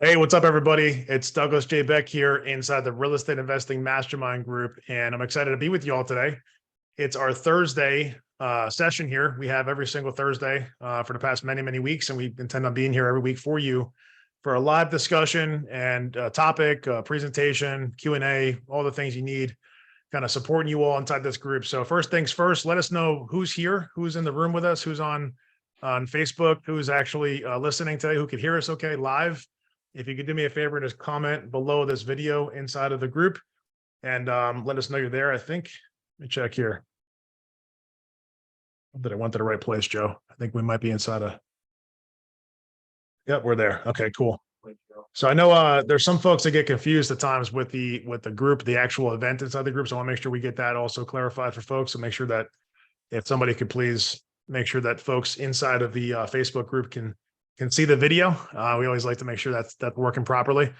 Hey, what's up, everybody? It's Douglas J. Beck here inside the Real Estate Investing Mastermind Group, and I'm excited to be with you all today. It's our Thursday session here. We have every single Thursday for the past many, many weeks, and we intend on being here every week for you for a live discussion and topic, presentation, Q&A, all the things you need, kind of supporting you all inside this group. So first things first, let us know who's here, who's in the room with us, who's on Facebook, who's actually listening today, who could hear us okay live. If you could do me a favor and just comment below this video inside of the group and let us know you're there. I think, let me check here. That I went to the right place, Joe. I think we might be inside a, yep, we're there. Okay, cool. So I know there's some folks that get confused at times with the group, the actual event inside the group. So I want to make sure we get that also clarified for folks. So make sure that if somebody could please make sure that folks inside of the Facebook group can see the video. We always like to make sure that's working properly.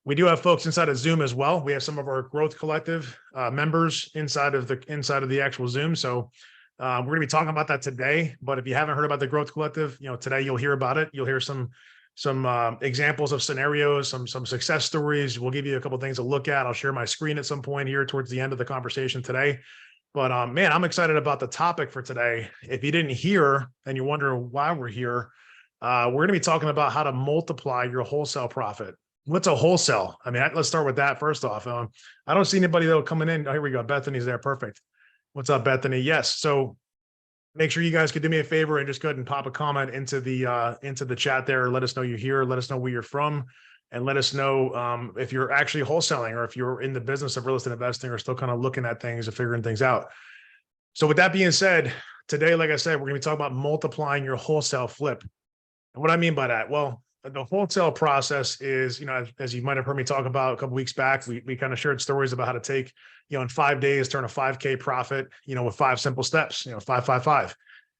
We do have folks inside of Zoom as well. We have some of our Growth Collective members inside of the actual Zoom. So we're going to be talking about that today. But if you haven't heard about the Growth Collective, today you'll hear about it. You'll hear some examples of scenarios, some success stories. We'll give you a couple of things to look at. I'll share my screen at some point here towards the end of the conversation today. But man, I'm excited about the topic for today. If you didn't hear and you're wondering why we're here, we're going to be talking about how to multiply your wholesale profit. What's a wholesale? I mean, let's start with that first off. I don't see anybody though coming in. Oh, here we go. Bethany's there. Perfect. What's up, Bethany? Yes. So make sure you guys could do me a favor and just go ahead and pop a comment into the chat there. Let us know you're here. Let us know where you're from, and let us know if you're actually wholesaling or if you're in the business of real estate investing or still kind of looking at things and figuring things out. So with that being said, today, like I said, we're going to be talking about multiplying your wholesale flip. And what I mean by that, well, the wholesale process is, as you might have heard me talk about a couple weeks back, we kind of shared stories about how to take, in 5 days, turn a 5K profit, with 5 simple steps, 5.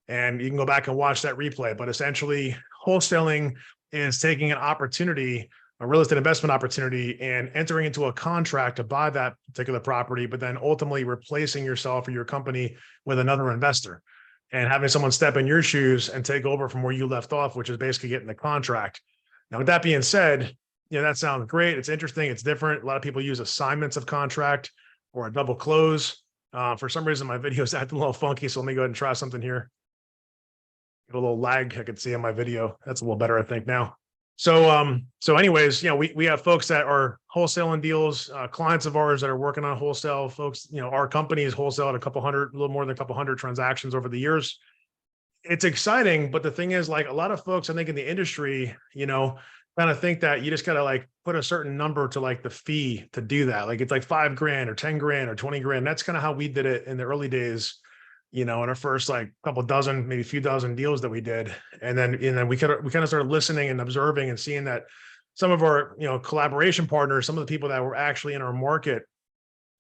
And you can go back and watch that replay. But essentially, wholesaling is taking an opportunity, a real estate investment opportunity, and entering into a contract to buy that particular property, but then ultimately replacing yourself or your company with another investor. And having someone step in your shoes and take over from where you left off, which is basically getting the contract. Now, with that being said, that sounds great. It's interesting. It's different. A lot of people use assignments of contract or a double close. For some reason, my video is acting a little funky. So let me go ahead and try something here. Get a little lag I could see on my video. That's a little better, I think, now. So anyways, we have folks that are wholesaling deals, clients of ours that are working on wholesale folks. Our company is wholesale at a little more than a couple hundred transactions over the years. It's exciting, but the thing is, like, a lot of folks, I think, in the industry, kind of think that you just got to like put a certain number to like the fee to do that. Like it's like $5,000 or $10,000 or $20,000. That's kind of how we did it in the early days. In our first like couple dozen, maybe a few dozen deals that we did. And then we kind of started listening and observing and seeing that some of our, collaboration partners, some of the people that were actually in our market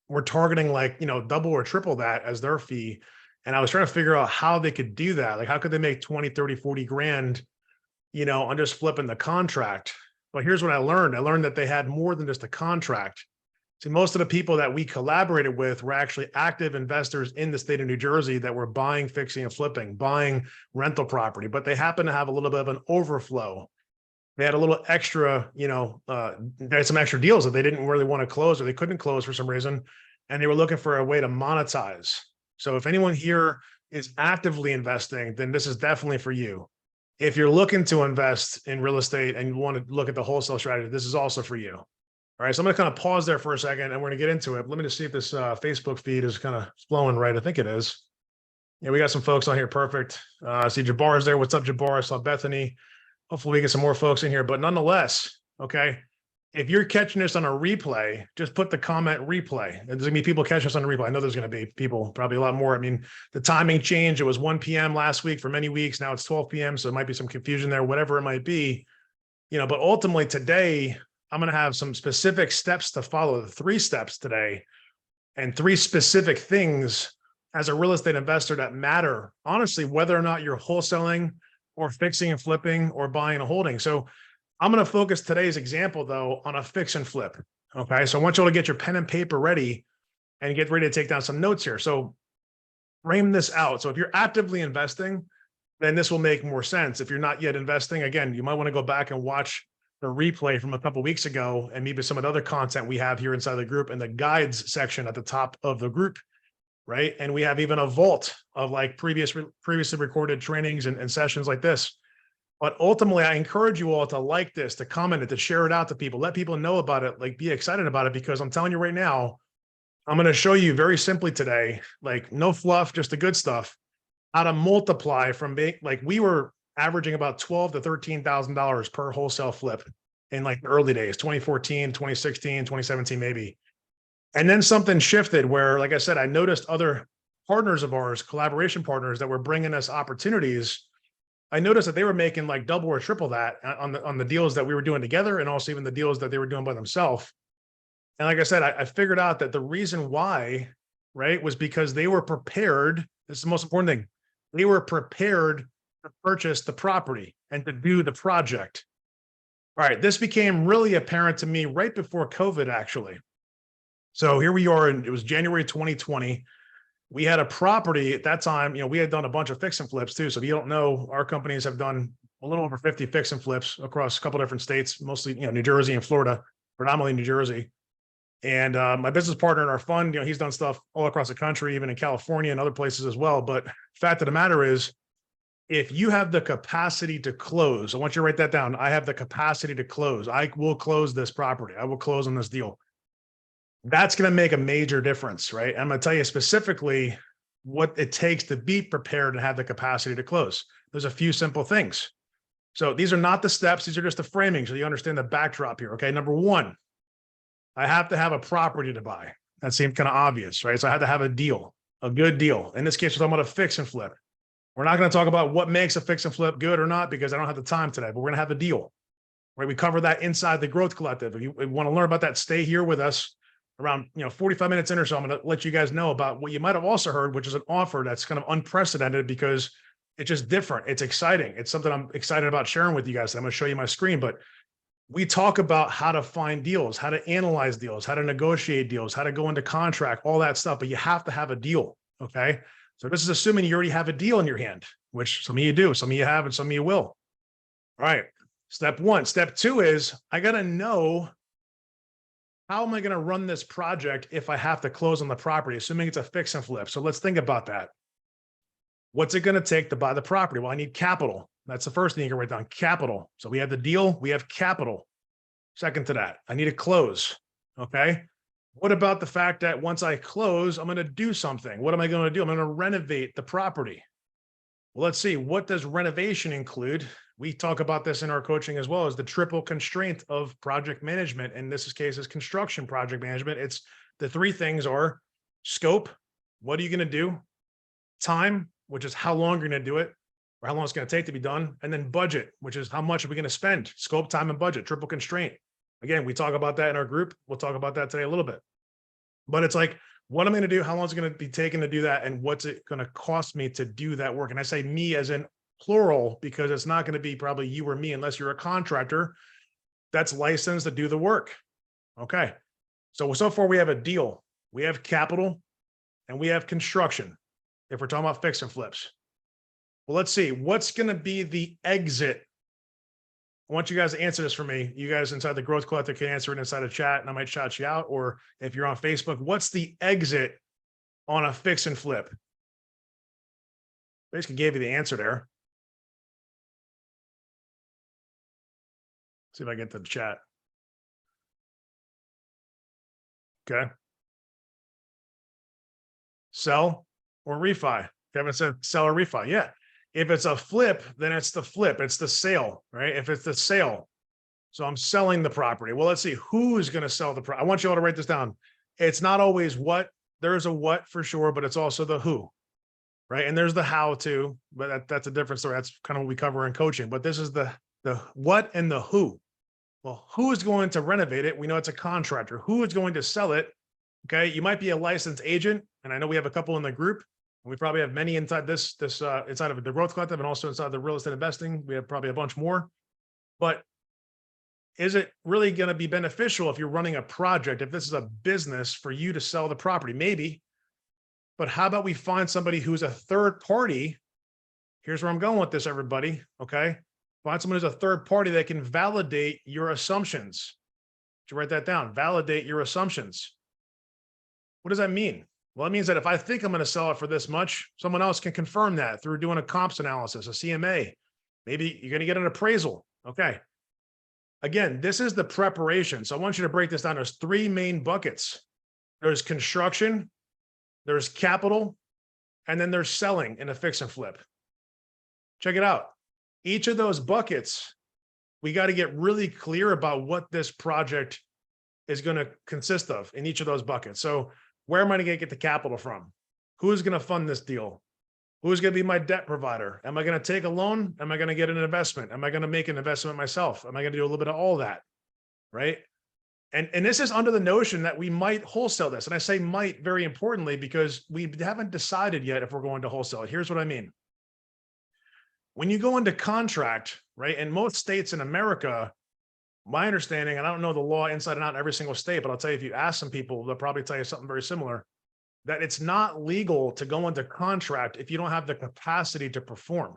were targeting like, double or triple that as their fee. And I was trying to figure out how they could do that. Like, how could they make 20, 30, 40 grand, on just flipping the contract? But here's what I learned. I learned that they had more than just a contract. See, most of the people that we collaborated with were actually active investors in the state of New Jersey that were buying, fixing, and flipping, buying rental property, but they happened to have a little bit of an overflow. They had a little extra, they had some extra deals that they didn't really want to close or they couldn't close for some reason, and they were looking for a way to monetize. So if anyone here is actively investing, then this is definitely for you. If you're looking to invest in real estate and you want to look at the wholesale strategy, this is also for you. All right, so I'm going to kind of pause there for a second and we're going to get into it. Let me just see if this Facebook feed is kind of flowing right. I think it is. Yeah, we got some folks on here. Perfect. I see Jabbar's there. What's up, Jabbar? I saw Bethany. Hopefully we get some more folks in here. But nonetheless, okay, if you're catching this on a replay, just put the comment replay. There's going to be people catching us on a replay. I know there's going to be people, probably a lot more. I mean, the timing changed. It was 1 p.m. last week for many weeks. Now it's 12 p.m. So there might be some confusion there, whatever it might be. But ultimately today, I'm going to have some specific steps to follow, 3 steps today, and 3 specific things as a real estate investor that matter, honestly, whether or not you're wholesaling or fixing and flipping or buying and holding. So I'm going to focus today's example, though, on a fix and flip. Okay. So I want you all to get your pen and paper ready and get ready to take down some notes here. So frame this out. So if you're actively investing, then this will make more sense. If you're not yet investing, again, you might want to go back and watch replay from a couple weeks ago and maybe some of the other content we have here inside the group in the guides section at the top of the group, right? And we have even a vault of like previously recorded trainings and sessions like this. But ultimately, I encourage you all to like this, to comment it, to share it out to people, let people know about it, like be excited about it, because I'm telling you right now, I'm going to show you very simply today, like no fluff, just the good stuff, how to multiply from being like we were averaging about $12,000 to $13,000 per wholesale flip in like the early days, 2014, 2016, 2017, maybe. And then something shifted where, like I said, I noticed other partners of ours, collaboration partners that were bringing us opportunities. I noticed that they were making like double or triple that on the deals that we were doing together, and also even the deals that they were doing by themselves. And like I said, I figured out that the reason why, right, was because they were prepared. This is the most important thing. They were prepared to purchase the property and to do the project. All right, this became really apparent to me right before COVID, actually. So here we are, and it was January 2020. We had a property at that time. We had done a bunch of fix and flips too. So if you don't know, our companies have done a little over 50 fix and flips across a couple different states, mostly New Jersey and Florida, predominantly New Jersey. And my business partner in our fund, he's done stuff all across the country, even in California and other places as well. But fact of the matter is, if you have the capacity to close, I want you to write that down. I have the capacity to close. I will close this property. I will close on this deal. That's going to make a major difference, right? I'm going to tell you specifically what it takes to be prepared and have the capacity to close. There's a few simple things. So these are not the steps. These are just the framing. So you understand the backdrop here. Okay. Number one, I have to have a property to buy. That seemed kind of obvious, right? So I had to have a deal, a good deal. In this case, we're talking about a fix and flip. We're not going to talk about what makes a fix and flip good or not, because I don't have the time today, but we're going to have a deal, right? We cover that inside the Growth Collective. If you want to learn about that, stay here with us. Around 45 minutes in or so, I'm going to let you guys know about what you might have also heard, which is an offer that's kind of unprecedented because it's just different. It's exciting. It's something I'm excited about sharing with you guys. I'm going to show you my screen, but we talk about how to find deals, how to analyze deals, how to negotiate deals, how to go into contract, all that stuff. But you have to have a deal. Okay. So this is assuming you already have a deal in your hand, which some of you do, some of you have, and some of you will. All right. Step one. Step two is I got to know, how am I going to run this project if I have to close on the property, assuming it's a fix and flip? So let's think about that. What's it going to take to buy the property? Well, I need capital. That's the first thing you can write down, capital. So we have the deal, we have capital. Second to that, I need to close. Okay. What about the fact that once I close, I'm going to do something? What am I going to do? I'm going to renovate the property. Well, let's see. What does renovation include? We talk about this in our coaching as well as the triple constraint of project management. In this case, is construction project management. It's the three things are scope. What are you going to do? Time, which is how long you're going to do it, or how long it's going to take to be done. And then budget, which is how much are we going to spend? Scope, time, and budget, triple constraint. Again, we talk about that in our group. We'll talk about that today a little bit. But it's like, what I'm going to do, how long is it going to be taken to do that, and what's it going to cost me to do that work? And I say me as in plural, because it's not going to be probably you or me unless you're a contractor that's licensed to do the work. Okay. So far we have a deal, we have capital, and we have construction. If we're talking about fix and flips. Well, let's see, what's going to be the exit? I want you guys to answer this for me. You guys inside the Growth Collective can answer it inside a chat, and I might shout you out. Or if you're on Facebook, what's the exit on a fix and flip? Basically gave you the answer there. See if I get to the chat. Okay. Sell or refi. Kevin said sell or refi. Yeah. If it's a flip, then it's the flip. It's the sale, right? If it's the sale. So I'm selling the property. Well, let's see who is going to sell the property. I want you all to write this down. It's not always what. There's a what for sure, but it's also the who, right? And there's the how too, but that's a different story. That's kind of what we cover in coaching. But this is the what and the who. Well, who is going to renovate it? We know it's a contractor. Who is going to sell it? Okay. You might be a licensed agent. And I know we have a couple in the group. And we probably have many inside this inside of the Growth Collective, and also inside the real estate investing. We have probably a bunch more. But is it really going to be beneficial if you're running a project, if this is a business for you to sell the property? Maybe. But how about we find somebody who's a third party? Here's where I'm going with this, everybody. Okay. Find someone who's a third party that can validate your assumptions. Did you write that down? Validate your assumptions. What does that mean? Well, it means that if I think I'm going to sell it for this much, someone else can confirm that through doing a comps analysis, a CMA. Maybe you're going to get an appraisal. Okay. Again, this is the preparation. So I want you to break this down. There's three main buckets. There's construction, there's capital, and then there's selling in a fix and flip. Check it out. Each of those buckets, we got to get really clear about what this project is going to consist of in each of those buckets. So where am I going to get the capital from? Who's going to fund this deal? Who's going to be my debt provider? Am I going to take a loan? Am I going to get an investment? Am I going to make an investment myself? Am I going to do a little bit of all that? Right. And this is under the notion that we might wholesale this. And I say might very importantly, because we haven't decided yet if we're going to wholesale it. Here's what I mean. When you go into contract, right, in most states in America, my understanding, and I don't know the law inside and out in every single state, but I'll tell you, if you ask some people, they'll probably tell you something very similar, that it's not legal to go into contract if you don't have the capacity to perform.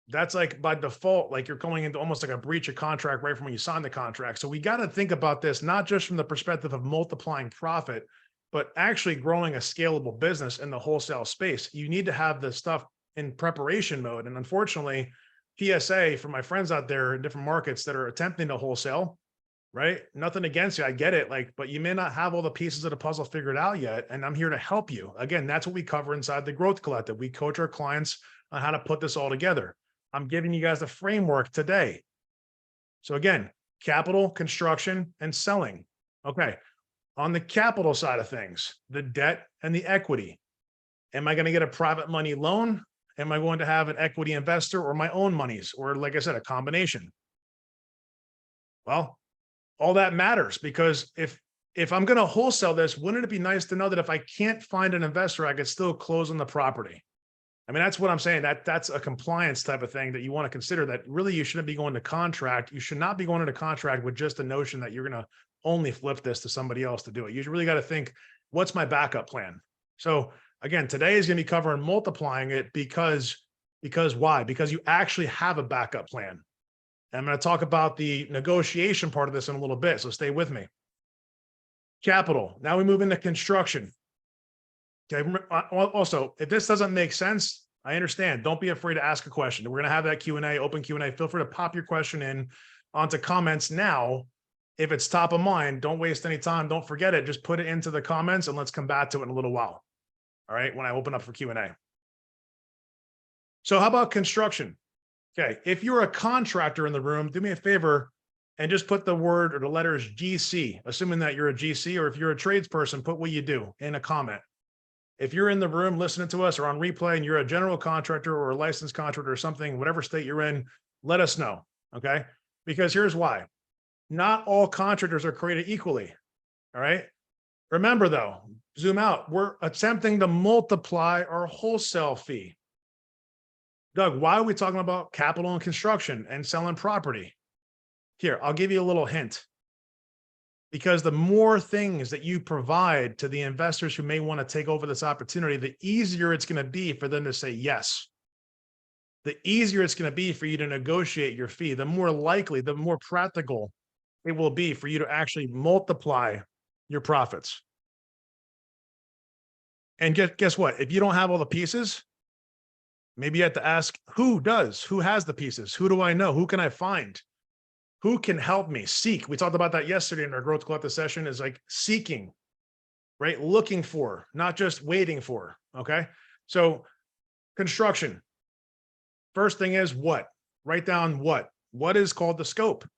That's like by default, like you're going into almost like a breach of contract right from when you sign the contract. So we got to think about this, not just from the perspective of multiplying profit, but actually growing a scalable business in the wholesale space. You need to have the stuff in preparation mode. And unfortunately, PSA for my friends out there in different markets that are attempting to wholesale, right? Nothing against you. I get it. Like, but you may not have all the pieces of the puzzle figured out yet. And I'm here to help you. Again, that's what we cover inside the Growth Collective. We coach our clients on how to put this all together. I'm giving you guys the framework today. So again, capital, construction, and selling. Okay. On the capital side of things, the debt and the equity. Am I going to get a private money loan? Am I going to have an equity investor or my own monies? Or like I said, a combination? Well, all that matters, because if I'm going to wholesale this, wouldn't it be nice to know that if I can't find an investor, I could still close on the property? I mean, that's what I'm saying. That's a compliance type of thing that you want to consider, that really you shouldn't be going to contract. You should not be going into contract with just the notion that you're going to only flip this to somebody else to do it. You really got to think, what's my backup plan? So again, today is going to be covering multiplying it because why? Because you actually have a backup plan. And I'm going to talk about the negotiation part of this in a little bit. So stay with me. Capital. Now we move into construction. Okay. Also, if this doesn't make sense, I understand. Don't be afraid to ask a question. We're going to have that Q&A, open Q&A. Feel free to pop your question in onto comments now. If it's top of mind, don't waste any time. Don't forget it. Just put it into the comments and let's come back to it in a little while. All right. When I open up for Q&A. So how about construction? Okay. If you're a contractor in the room, do me a favor and just put the word or the letters GC, assuming that you're a GC, or if you're a tradesperson, put what you do in a comment. If you're in the room listening to us or on replay and you're a general contractor or a licensed contractor or something, whatever state you're in, let us know, okay? Because here's why. Not all contractors are created equally, all right? Remember though, zoom out. We're attempting to multiply our wholesale fee. Doug, why are we talking about capital and construction and selling property? Here, I'll give you a little hint. Because the more things that you provide to the investors who may want to take over this opportunity, the easier it's going to be for them to say yes. The easier it's going to be for you to negotiate your fee, the more likely, the more practical it will be for you to actually multiply your profits. And guess what? If you don't have all the pieces, maybe you have to ask, who does? Who has the pieces? Who do I know? Who can I find? Who can help me? Seek. We talked about that yesterday in our Growth Collective session, is like seeking, right? Looking for, not just waiting for, okay? So construction. First thing is what? Write down what? What is called the scope?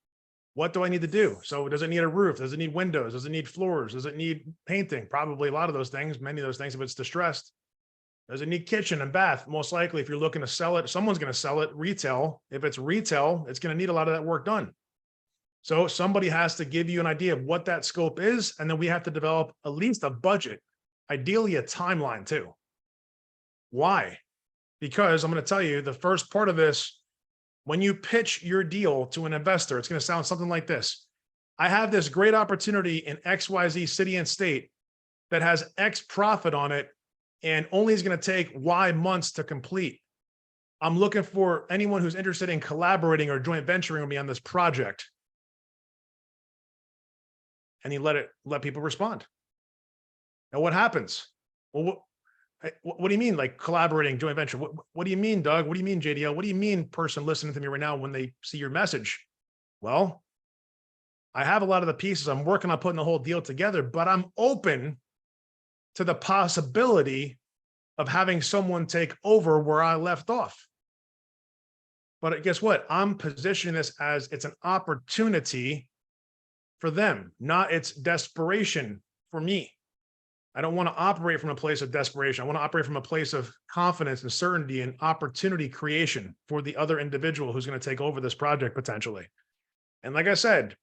What do I need to do? So does it need a roof? Does it need windows? Does it need floors? Does it need painting? Probably a lot of those things, many of those things if it's distressed. Does it need kitchen and bath? Most likely, if you're looking to sell it, someone's going to sell it retail. If it's retail, it's going to need a lot of that work done. So somebody has to give you an idea of what that scope is, and then we have to develop at least a budget, ideally a timeline too. Why? Because I'm going to tell you the first part of this, when you pitch your deal to an investor, it's going to sound something like this. I have this great opportunity in XYZ city and state that has X profit on it and only is going to take Y months to complete. I'm looking for anyone who's interested in collaborating or joint venturing with me on this project. And you let people respond. Now what happens? Well, what do you mean, like collaborating, joint venture? What do you mean, Doug? What do you mean, JDL? What do you mean, person listening to me right now when they see your message? Well, I have a lot of the pieces. I'm working on putting the whole deal together, but I'm open to the possibility of having someone take over where I left off. But guess what? I'm positioning this as it's an opportunity for them, not it's desperation for me. I don't want to operate from a place of desperation. I want to operate from a place of confidence and certainty and opportunity creation for the other individual who's going to take over this project potentially. And like I said,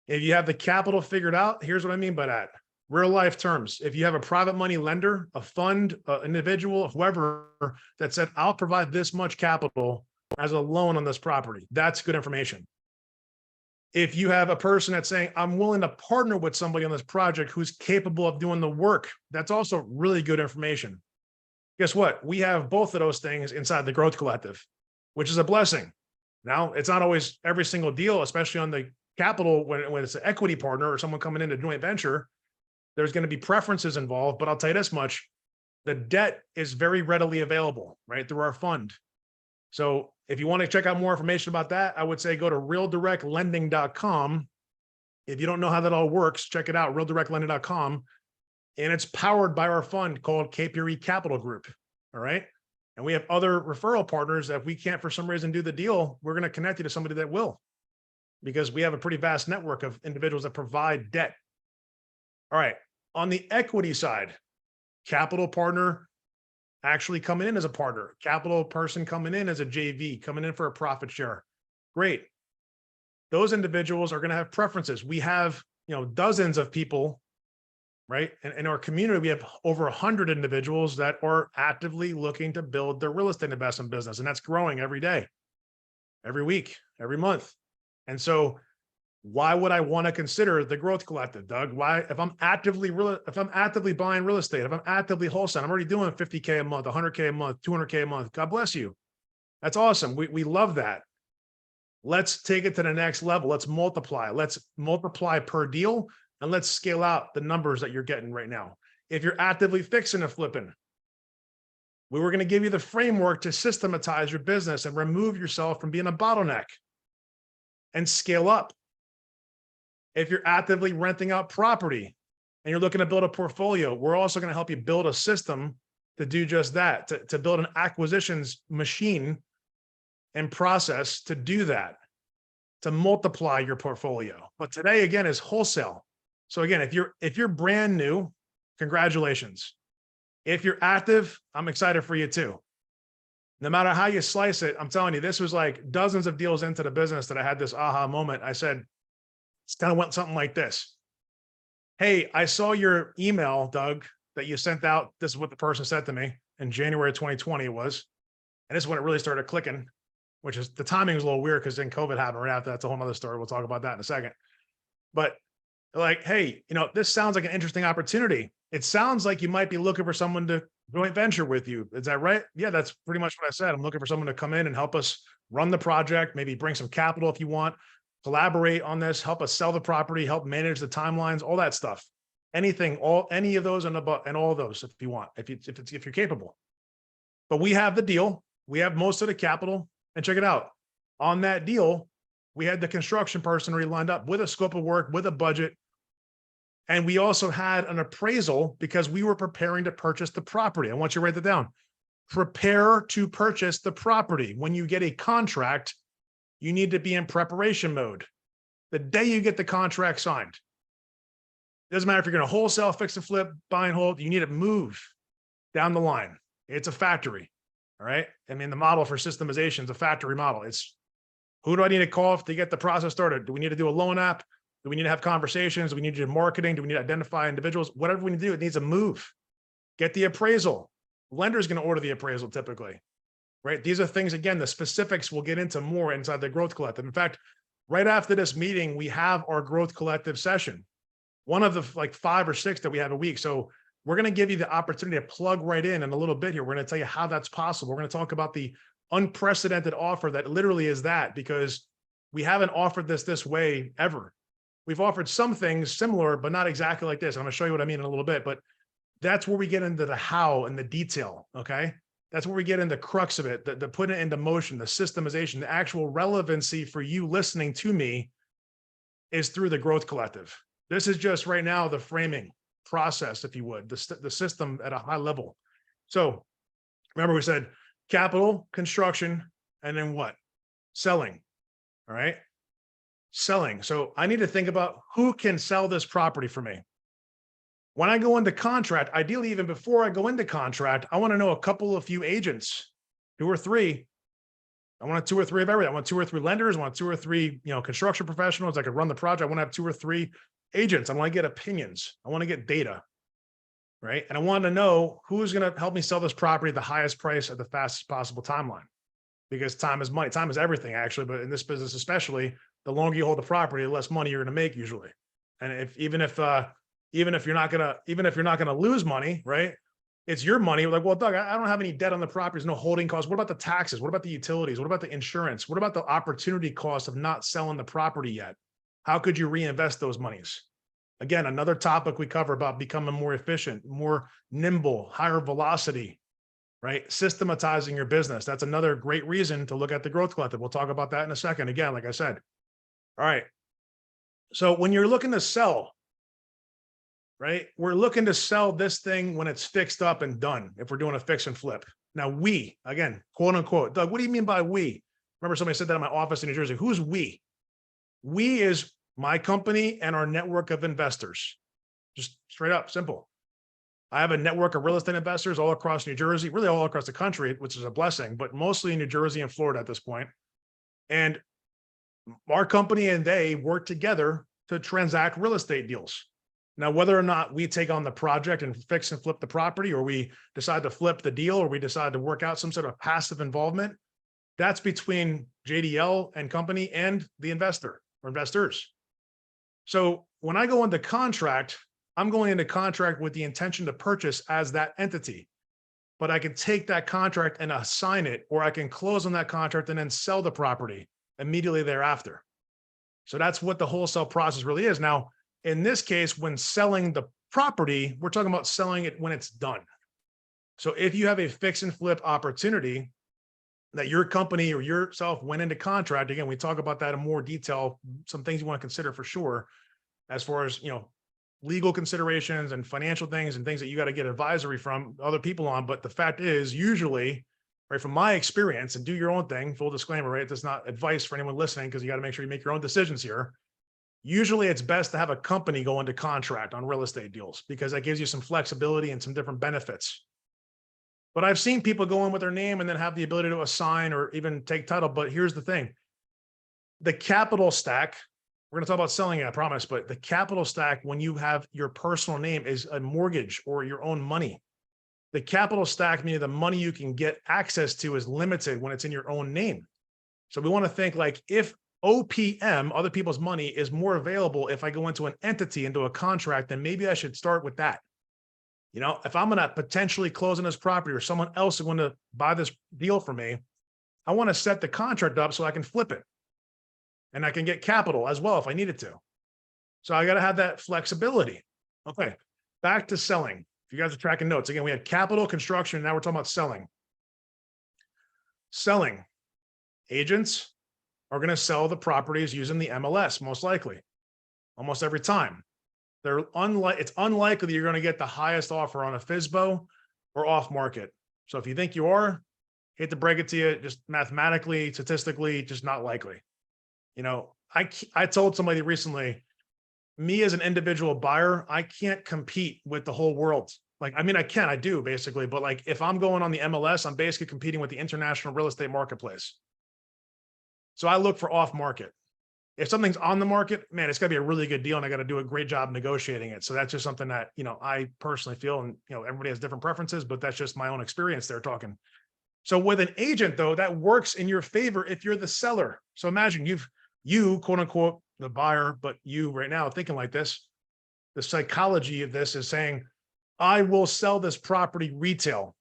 if you have the capital figured out, here's what I mean by that. Real life terms. If you have a private money lender, a fund, individual, whoever that said, I'll provide this much capital as a loan on this property, that's good information. If you have a person that's saying, I'm willing to partner with somebody on this project who's capable of doing the work, that's also really good information. Guess what? We have both of those things inside the Growth Collective, which is a blessing. Now, it's not always every single deal, especially on the capital when it's an equity partner or someone coming into joint venture. There's going to be preferences involved, but I'll tell you this much. The debt is very readily available, right, through our fund. So if you want to check out more information about that, I would say go to realdirectlending.com. If you don't know how that all works, check it out, realdirectlending.com. And it's powered by our fund called KPRE Capital Group. All right. And we have other referral partners that if we can't for some reason do the deal, we're going to connect you to somebody that will, because we have a pretty vast network of individuals that provide debt. All right. On the equity side, capital partner actually coming in as a partner, capital person coming in as a JV, coming in for a profit share. Great. Those individuals are going to have preferences. We have, dozens of people, right? And in our community, we have over 100 individuals that are actively looking to build their real estate investment business. And that's growing every day, every week, every month. And so why would I want to consider the Growth Collective, Doug? Why, if I'm actively buying real estate, if I'm actively wholesaling, I'm already doing 50K a month, 100K a month, 200K a month. God bless you. That's awesome. We love that. Let's take it to the next level. Let's multiply. Let's multiply per deal, and let's scale out the numbers that you're getting right now. If you're actively fixing and flipping, we were going to give you the framework to systematize your business and remove yourself from being a bottleneck and scale up. If you're actively renting out property and you're looking to build a portfolio, we're also going to help you build a system to do just that, to build an acquisitions machine and process to do that, to multiply your portfolio. But today, again, is wholesale. So again, if you're brand new, congratulations. If you're active, I'm excited for you too. No matter how you slice it, I'm telling you, this was like dozens of deals into the business that I had this aha moment. I said, it's kind of went something like this. Hey, I saw your email, Doug, that you sent out. This is what the person said to me in January of 2020 it was. And this is when it really started clicking, which is the timing was a little weird because then COVID happened right after. That's a whole nother story. We'll talk about that in a second. But like, hey, this sounds like an interesting opportunity. It sounds like you might be looking for someone to joint venture with you. Is that right? Yeah, that's pretty much what I said. I'm looking for someone to come in and help us run the project, maybe bring some capital if you want, collaborate on this, help us sell the property, help manage the timelines, all that stuff. Anything, any of those and all of those if you want, if you're capable. But we have the deal. We have most of the capital. And check it out. On that deal, we had the construction person already lined up with a scope of work, with a budget. And we also had an appraisal because we were preparing to purchase the property. I want you to write that down. Prepare to purchase the property. When you get a contract, you need to be in preparation mode. The day you get the contract signed, it doesn't matter if you're going to wholesale, fix and flip, buy and hold, you need to move down the line. It's a factory. All right. I mean, the model for systemization is a factory model. It's who do I need to call to get the process started? Do we need to do a loan app? Do we need to have conversations? Do we need to do marketing? Do we need to identify individuals? Whatever we need to do, it needs to move. Get the appraisal. Lender's going to order the appraisal typically, right? These are things, again, the specifics we'll get into more inside the Growth Collective. In fact, right after this meeting, we have our Growth Collective session, one of the like 5 or 6 that we have a week. So we're going to give you the opportunity to plug right in a little bit here. We're going to tell you how that's possible. We're going to talk about the unprecedented offer that literally is that, because we haven't offered this way ever. We've offered some things similar, but not exactly like this. I'm going to show you what I mean in a little bit, but that's where we get into the how and the detail. Okay. That's where we get into the crux of it, the putting it into motion, the systemization, the actual relevancy for you listening to me is through the growth collective. This is just right now the framing process, if you would, the system at a high level. So remember we said capital, construction, and then what? Selling. All right. Selling. So I need to think about who can sell this property for me. When I go into contract, ideally, even before I go into contract, I want to know a few agents, 2 or 3. I want 2 or 3 of everything. I want 2 or 3 lenders. I want 2 or 3, construction professionals that could run the project. I want to have 2 or 3 agents. I want to get opinions. I want to get data, right? And I want to know who's going to help me sell this property at the highest price at the fastest possible timeline, because time is money. Time is everything, actually. But in this business, especially, the longer you hold the property, the less money you're going to make usually. And even if you're not gonna lose money, right? It's your money. Like, well, Doug, I don't have any debt on the property. There's no holding costs. What about the taxes? What about the utilities? What about the insurance? What about the opportunity cost of not selling the property yet? How could you reinvest those monies? Again, another topic we cover about becoming more efficient, more nimble, higher velocity, right? Systematizing your business. That's another great reason to look at the growth collective. We'll talk about that in a second. Again, like I said. All right. So when you're looking to sell, right? We're looking to sell this thing when it's fixed up and done, if we're doing a fix and flip. Now, we, again, quote unquote, Doug, what do you mean by we? Remember somebody said that in my office in New Jersey. Who's we? We is my company and our network of investors. Just straight up, simple. I have a network of real estate investors all across New Jersey, really all across the country, which is a blessing, but mostly in New Jersey and Florida at this point. And our company and they work together to transact real estate deals. Now, whether or not we take on the project and fix and flip the property, or we decide to flip the deal, or we decide to work out some sort of passive involvement, that's between JDL and company and the investor or investors. So when I go into contract, I'm going into contract with the intention to purchase as that entity, but I can take that contract and assign it, or I can close on that contract and then sell the property immediately thereafter. So that's what the wholesale process really is. Now, in this case, when selling the property, we're talking about selling it when it's done. So if you have a fix and flip opportunity that your company or yourself went into contract, again, we talk about that in more detail, some things you want to consider for sure, as far as, legal considerations and financial things and things that you got to get advisory from other people on. But the fact is, usually, right, from my experience, and do your own thing, full disclaimer, right? That's not advice for anyone listening, because you got to make sure you make your own decisions here. Usually it's best to have a company go into contract on real estate deals, because that gives you some flexibility and some different benefits. But I've seen people go in with their name and then have the ability to assign or even take title. But here's the thing. The capital stack, we're going to talk about selling it, I promise, but the capital stack, when you have your personal name, is a mortgage or your own money. The capital stack, meaning the money you can get access to, is limited when it's in your own name. So we want to think like, if OPM, other people's money, is more available if I go into an entity, into a contract, then maybe I should start with that. If I'm going to potentially close on this property, or someone else is going to buy this deal for me, I want to set the contract up so I can flip it and I can get capital as well if I needed to. So I got to have that flexibility. Okay. Back to selling. If you guys are tracking notes, again, we had capital, construction. Now we're talking about selling. Selling. Agents are going to sell the properties using the MLS, most likely, almost every time. It's unlikely that you're going to get the highest offer on a FSBO or off market. So if you think you are, hate to break it to you, just mathematically, statistically, just not likely. I told somebody recently, me as an individual buyer, I can't compete with the whole world. I do basically, but like, if I'm going on the MLS, I'm basically competing with the international real estate marketplace. So I look for off market. If something's on the market, man, it's gotta be a really good deal, and I got to do a great job negotiating it. So that's just something that, I personally feel, and, everybody has different preferences, but that's just my own experience there talking. So with an agent though, that works in your favor if you're the seller. So imagine you quote unquote, the buyer, but you right now thinking like this, the psychology of this is saying, I will sell this property retail.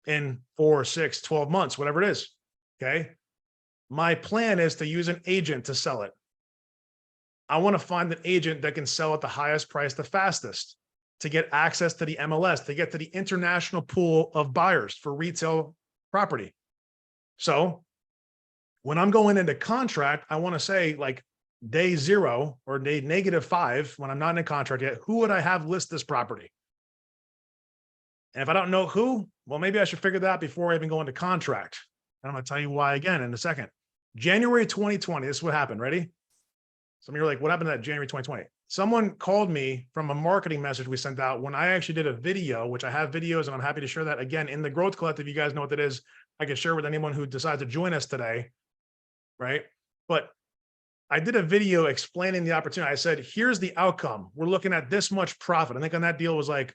in 4, 6, 12 months, whatever it is. Okay. My plan is to use an agent to sell it. I want to find an agent that can sell at the highest price the fastest, to get access to the MLS, to get to the international pool of buyers for retail property. So when I'm going into contract, I want to say, like, day 0 or day -5, when I'm not in a contract yet, who would I have list this property? And if I don't know who, well, maybe I should figure that out before I even go into contract. And I'm going to tell you why again in a second. January 2020, this is what happened. Ready? Some of you are like, what happened to that January 2020? Someone called me from a marketing message we sent out when I actually did a video, which I have videos, and I'm happy to share that again in the Growth Collective. You guys know what that is. I can share with anyone who decides to join us today, right? But I did a video explaining the opportunity. I said, here's the outcome. We're looking at this much profit. I think on that deal was like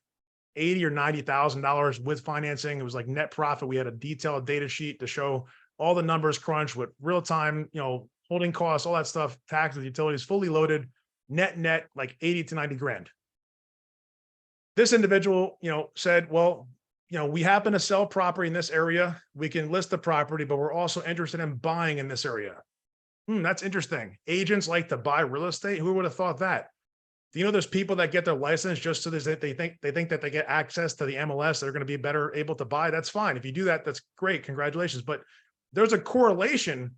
$80,000 or $90,000 with financing. It was like net profit. We had a detailed data sheet to show all the numbers crunched with real time, holding costs, all that stuff, taxes, utilities, fully loaded, net, like 80 to 90 grand. This individual, said, well, we happen to sell property in this area. We can list the property, but we're also interested in buying in this area. That's interesting. Agents like to buy real estate. Who would have thought that? Do you know there's people that get their license just so that they think that they get access to the MLS, they're going to be better able to buy? That's fine. If you do that, that's great. Congratulations. But there's a correlation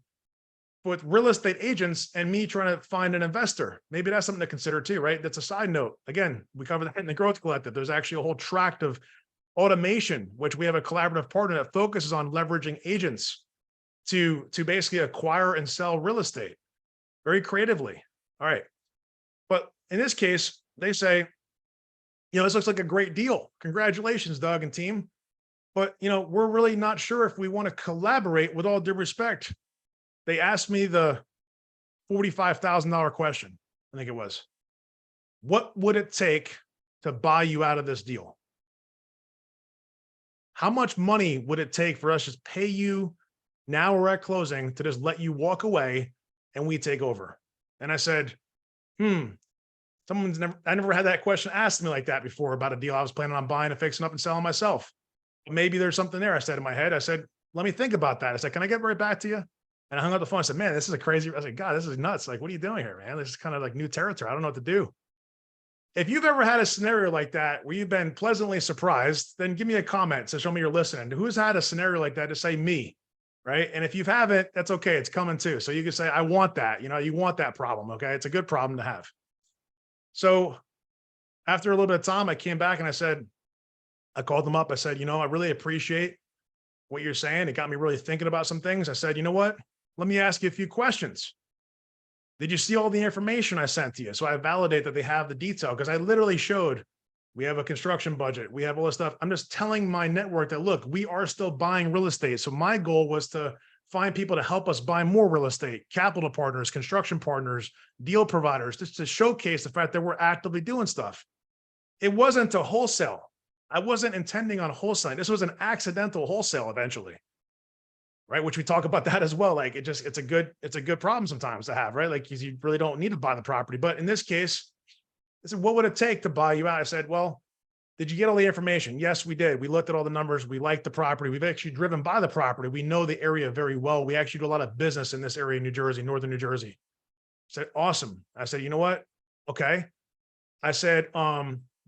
with real estate agents and me trying to find an investor. Maybe that's something to consider too, right? That's a side note. Again, we cover that in the Growth Collective. There's actually a whole tract of automation, which we have a collaborative partner that focuses on leveraging agents to basically acquire and sell real estate very creatively. All right. But in this case, they say, this looks like a great deal. Congratulations, Doug and team. But, we're really not sure if we want to collaborate. With all due respect, they asked me the $45,000 question. I think it was, what would it take to buy you out of this deal? How much money would it take for us to just pay you now we're at closing to just let you walk away and we take over? And I said, I never had that question asked me like that before about a deal I was planning on buying and fixing up and selling myself. Maybe there's something there. I said in my head, I said, let me think about that. I said, can I get right back to you? And I hung up the phone. I said, man, this is a crazy. I was like, God, this is nuts. Like, what are you doing here, man? This is kind of like new territory. I don't know what to do. If you've ever had a scenario like that where you've been pleasantly surprised, then give me a comment to show me you're listening. Who's had a scenario like that? To say me, right? And if you haven't, that's okay. It's coming too. So you can say, I want that. You want that problem. Okay. It's a good problem to have. So after a little bit of time, I came back and I called them up. I said, I really appreciate what you're saying. It got me really thinking about some things. I said, you know what? Let me ask you a few questions. Did you see all the information I sent to you? So I validate that they have the detail, because I literally showed we have a construction budget. We have all this stuff. I'm just telling my network that, look, we are still buying real estate. So my goal was to find people to help us buy more real estate, capital partners, construction partners, deal providers, just to showcase the fact that we're actively doing stuff. It wasn't to wholesale. I wasn't intending on wholesaling. This was an accidental wholesale eventually, right? Which we talk about that as well. Like it's a good problem sometimes to have, right? Like you really don't need to buy the property. But in this case, I said, what would it take to buy you out? I said, well, did you get all the information? Yes, we did. We looked at all the numbers. We liked the property. We've actually driven by the property. We know the area very well. We actually do a lot of business in this area in New Jersey, northern New Jersey. I said, awesome. I said, you know what? Okay. I said,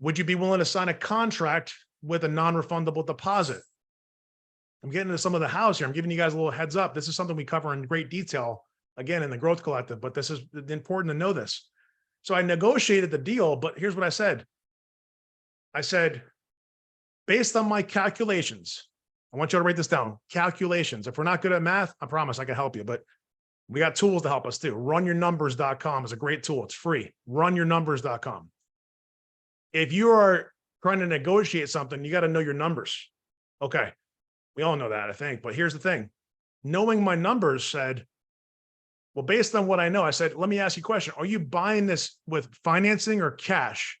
would you be willing to sign a contract with a non-refundable deposit? I'm getting into some of the house here. I'm giving you guys a little heads up. This is something we cover in great detail, again, in the Growth Collective, but this is important to know this. So I negotiated the deal, but here's what I said. I said, based on my calculations, I want you to write this down, calculations. If we're not good at math, I promise I can help you, but we got tools to help us too. Runyournumbers.com is a great tool. It's free. Runyournumbers.com. If you are trying to negotiate something, you got to know your numbers. Okay. We all know that, I think, but here's the thing. Knowing my numbers said, well, based on what I know, I said, let me ask you a question. Are you buying this with financing or cash?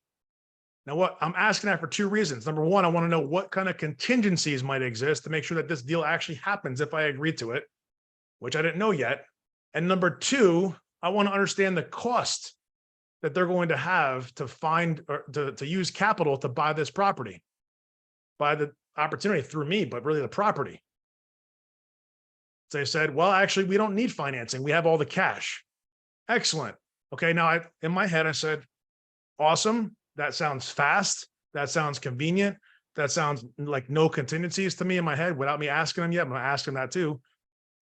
Now, what I'm asking that for two reasons. Number one, I want to know what kind of contingencies might exist to make sure that this deal actually happens if I agree to it, which I didn't know yet. And number two, I want to understand the cost that they're going to have to find or to use capital to buy this property. opportunity through me, but really the property. So they said, well, actually, we don't need financing. We have all the cash. Excellent. Okay. Now in my head, I said, awesome. That sounds fast. That sounds convenient. That sounds like no contingencies to me in my head without me asking them yet. I'm going to ask them that too.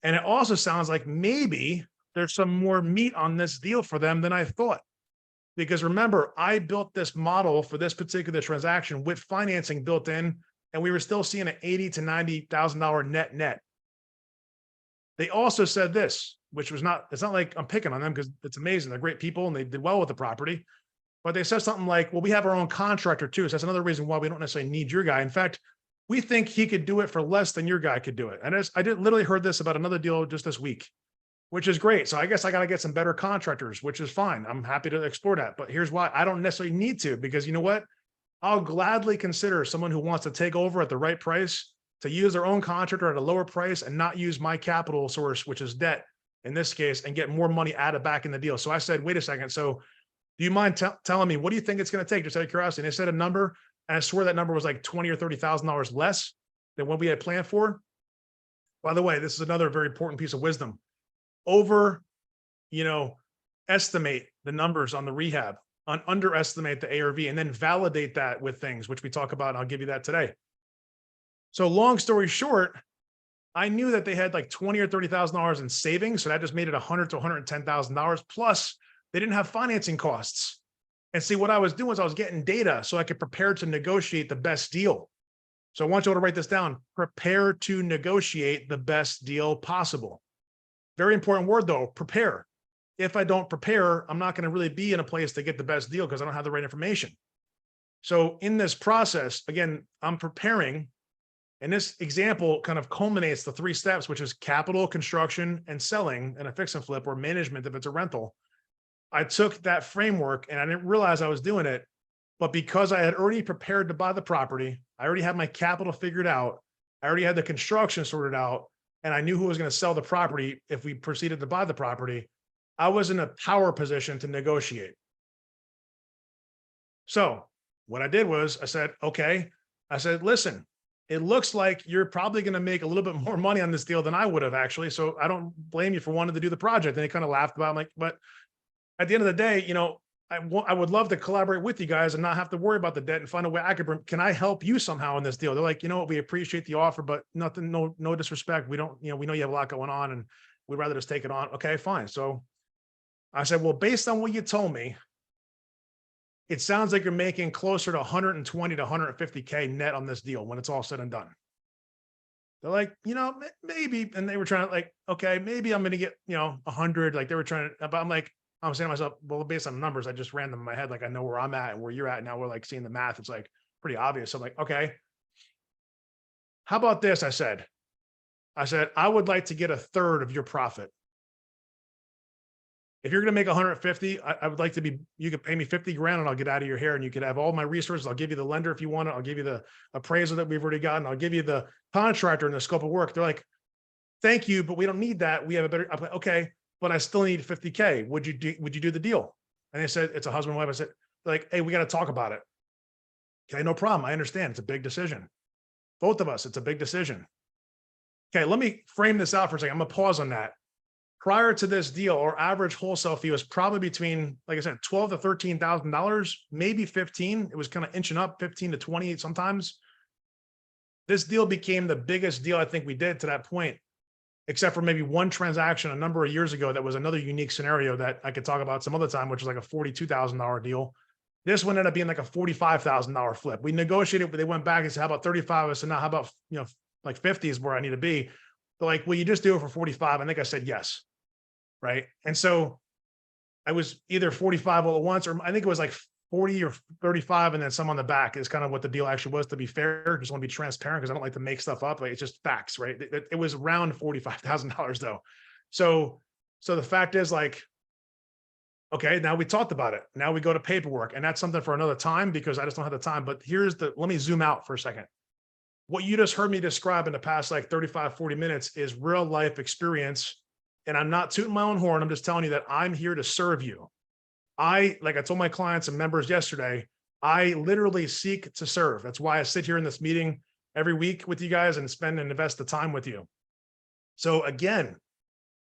And it also sounds like maybe there's some more meat on this deal for them than I thought. Because remember, I built this model for this particular transaction with financing built in, and we were still seeing an $80,000 to $90,000 net. They also said this, which was not, it's not like I'm picking on them because it's amazing. They're great people and they did well with the property. But they said something like, well, we have our own contractor too. So that's another reason why we don't necessarily need your guy. In fact, we think he could do it for less than your guy could do it. And I did literally heard this about another deal just this week, which is great. So I guess I got to get some better contractors, which is fine. I'm happy to explore that. But here's why I don't necessarily need to, because you know what? I'll gladly consider someone who wants to take over at the right price to use their own contractor at a lower price and not use my capital source, which is debt in this case, and get more money added back in the deal. So I said, wait a second. So do you mind telling me, what do you think it's going to take? Just out of curiosity. And they said a number, and I swear that number was like $20,000 or $30,000 less than what we had planned for. By the way, this is another very important piece of wisdom. Estimate the numbers on the rehab, underestimate the ARV, and then validate that with things, which we talk about. And I'll give you that today. So long story short, I knew that they had like $20,000 or $30,000 in savings. So that just made it $100,000 to $110,000. Plus they didn't have financing costs. And see, what I was doing was I was getting data so I could prepare to negotiate the best deal. So I want you all to write this down. Prepare to negotiate the best deal possible. Very important word though, prepare. If I don't prepare, I'm not going to really be in a place to get the best deal because I don't have the right information. So in this process, again, I'm preparing. And this example kind of culminates the 3 steps, which is capital, construction, and selling, and a fix and flip or management if it's a rental. I took that framework and I didn't realize I was doing it, but because I had already prepared to buy the property, I already had my capital figured out. I already had the construction sorted out, and I knew who was going to sell the property if we proceeded to buy the property. I was in a power position to negotiate. So what I did was I said, okay, listen, it looks like you're probably going to make a little bit more money on this deal than I would have actually. So I don't blame you for wanting to do the project. And they kind of laughed about it. I'm like, but at the end of the day, I would love to collaborate with you guys and not have to worry about the debt and find a way can I help you somehow in this deal? They're like, you know what, we appreciate the offer, but nothing, no disrespect. We don't, we know you have a lot going on and we'd rather just take it on. Okay, fine. So I said, well, based on what you told me, it sounds like you're making closer to 120 to 150K net on this deal when it's all said and done. They're like, maybe. And they were trying to like, okay, maybe I'm going to get, 100. Like they were trying to, but I'm like, I'm saying to myself, well, based on the numbers, I just ran them in my head. Like I know where I'm at and where you're at. Now we're like seeing the math. It's like pretty obvious. So I'm like, okay, how about this? I said, I would like to get 1/3 of your profit. If you're going to make 150, I would like to be, you could pay me 50 grand and I'll get out of your hair and you could have all my resources. I'll give you the lender if you want it. I'll give you the appraisal that we've already gotten. I'll give you the contractor and the scope of work. They're like, thank you, but we don't need that. We have a better, I'm like, okay, but I still need 50K. Would you do the deal? And they said, it's a husband and wife. I said, like, hey, we got to talk about it. Okay, no problem. I understand. It's a big decision. Both of us, it's a big decision. Okay, let me frame this out for a second. I'm going to pause on that. Prior to this deal, our average wholesale fee was probably between, like I said, $12,000 to $13,000, maybe 15. It was kind of inching up 15 to 20 sometimes. This deal became the biggest deal I think we did to that point, except for maybe one transaction a number of years ago that was another unique scenario that I could talk about some other time, which was like a $42,000 deal. This one ended up being like a $45,000 flip. We negotiated, but they went back and said, how about 35? I said, no, how about, like 50 is where I need to be. They're like, will you just do it for 45? I think I said yes. Right. And so I was either 45 all at once, or I think it was like 40 or 35. And then some on the back is kind of what the deal actually was, to be fair. Just want to be transparent because I don't like to make stuff up. Like it's just facts, right? It was around $45,000 though. So the fact is like, okay, now we talked about it. Now we go to paperwork, and that's something for another time because I just don't have the time. But let me zoom out for a second. What you just heard me describe in the past, like 35, 40 minutes is real life experience. And I'm not tooting my own horn. I'm just telling you that I'm here to serve you. Like I told my clients and members yesterday, I literally seek to serve. That's why I sit here in this meeting every week with you guys and spend and invest the time with you. So again,